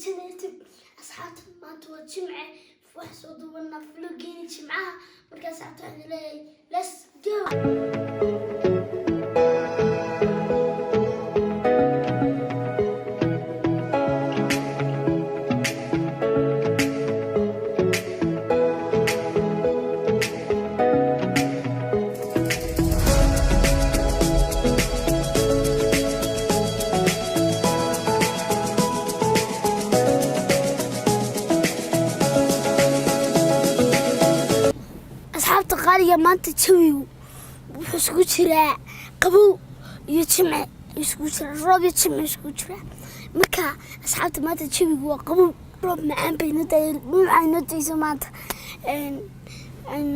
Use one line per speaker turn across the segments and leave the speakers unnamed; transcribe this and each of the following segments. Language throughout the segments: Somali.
تنتب أصحاب ما أنتوا جمعة فواحد ودونا فلوجين جمعة مركز عطاني لي let's go. qaaliga maanta jawigu wuxuu isku jiraa qabow iyo jimce isku jira roob iyo jimce isku jira marka asxaabta maanta jawigu waa qabow roob macaan bayna dayso maanta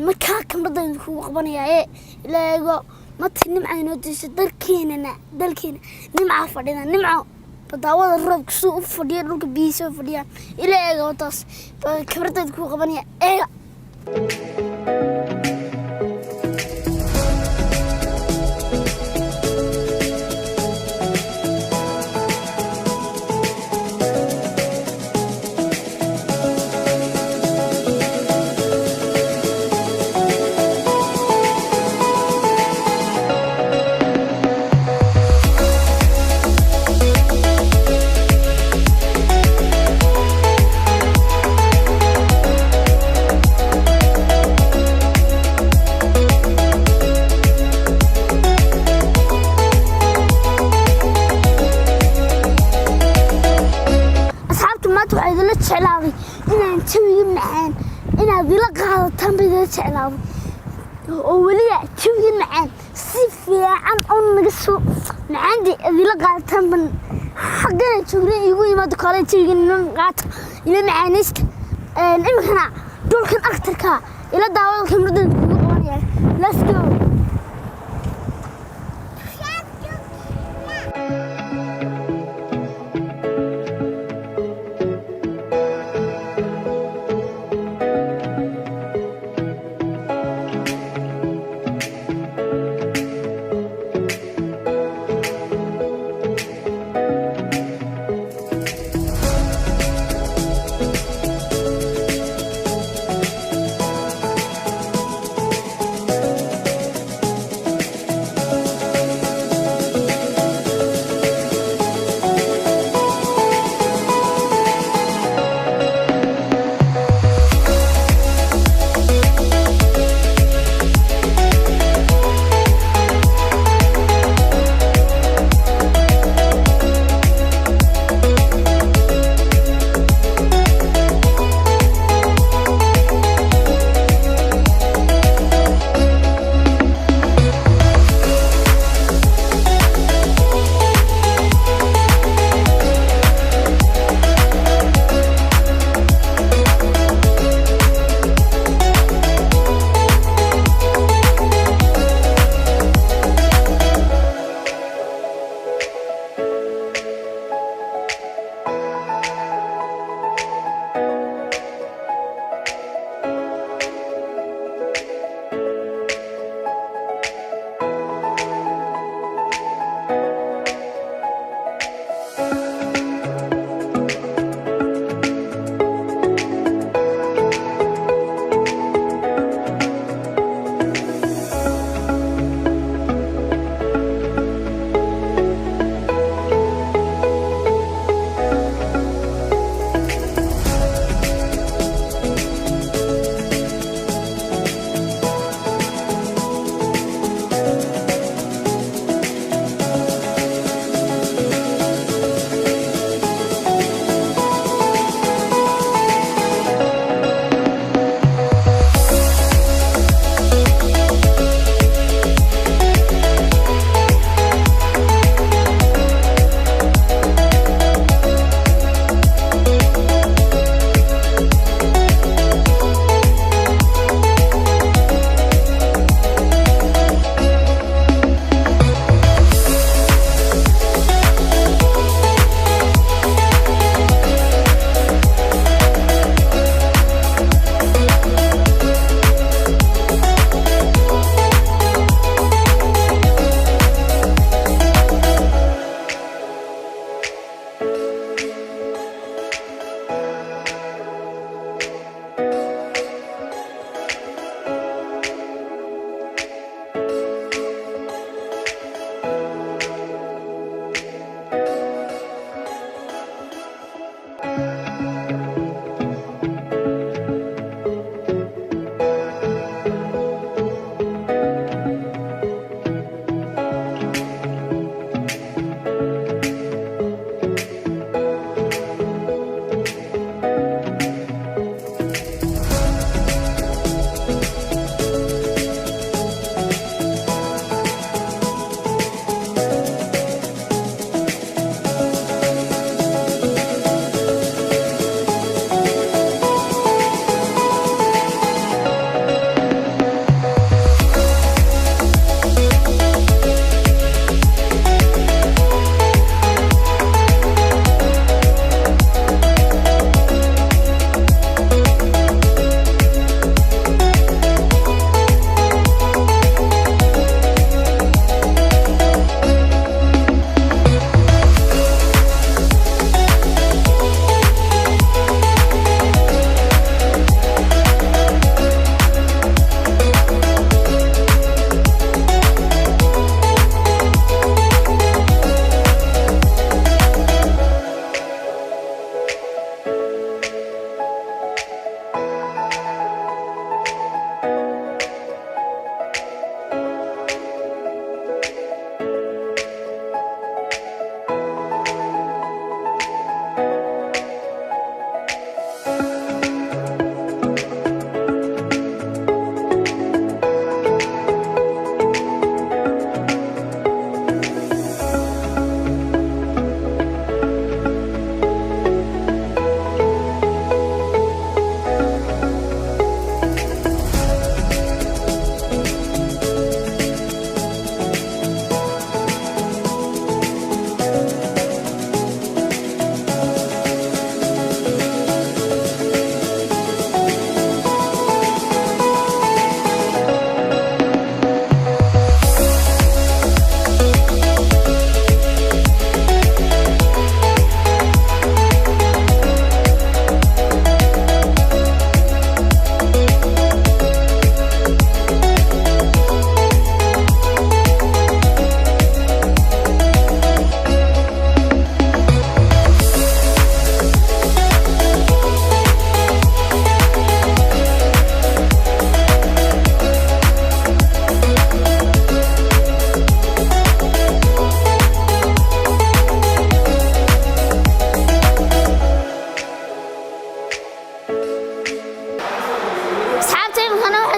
marka kamadaydu ku qabanaya ilaago maanta nimcayno dayso dalkeena nimca fadhina nimco badaawada roobku soo u fadhiyo dhulka biyo soo fadhiya ilaago taas kamadaydu ku qabanaya jeclaaday inaan jawiga macaan inaad ila qaadataan bay jeclaaday oo waliya jawiga macaan si fiican oo naga soo macaandi ila qaadataan ban xaqana joognay igu yimaado kale jawiga nin qaata ila macaanista imkana dhulkan aktarka ila daawada kamarada ugu qabanaya let's go.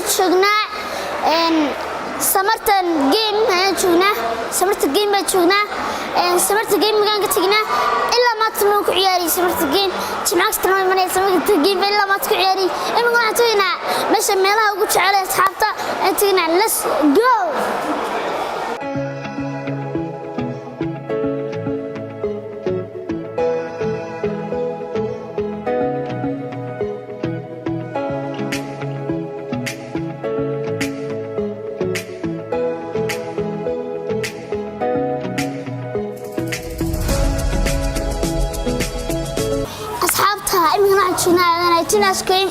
شغنا سمرتن جيم شغنا سمرت جيم بتشغنا سمرت جيم مكان كتجنا إلا ما تسمعوا كعياري سمرت جيم جمعك تسمعوا من سمرت جيم إلا ما تكعياري إما قاعد توينا مش ميلها وقلت على أصحابته أنتينا let's go. أنا أشكرهم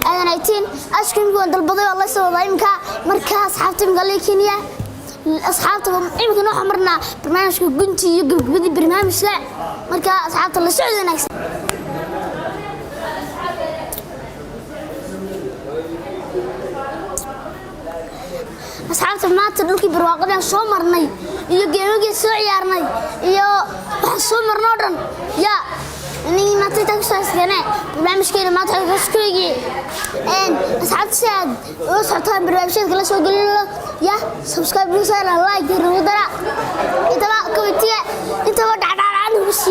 أنا 19 أشكرهم قوة البضيع والله يسوي ضايمك مركز أصحابتي مقالي كينيا أصحابتهم يمكن نروح مرنا برنامج كنتي يقبل بدي برنامج لا مركز أصحابتي الله سعود ناكس أصحابتي ما تدلكي برواقنا شو مرني يجي سوء يارني حسوا مرنا يا إني ما تتكسر سنة برنامج كذا ما تتكسر كذي إن أصحاب سعد وصحتها برنامج كذا شو قل له يا سبسكرايب وصار لايك الرودرة إنت ما كويتية إنت ما دعنا عنه بس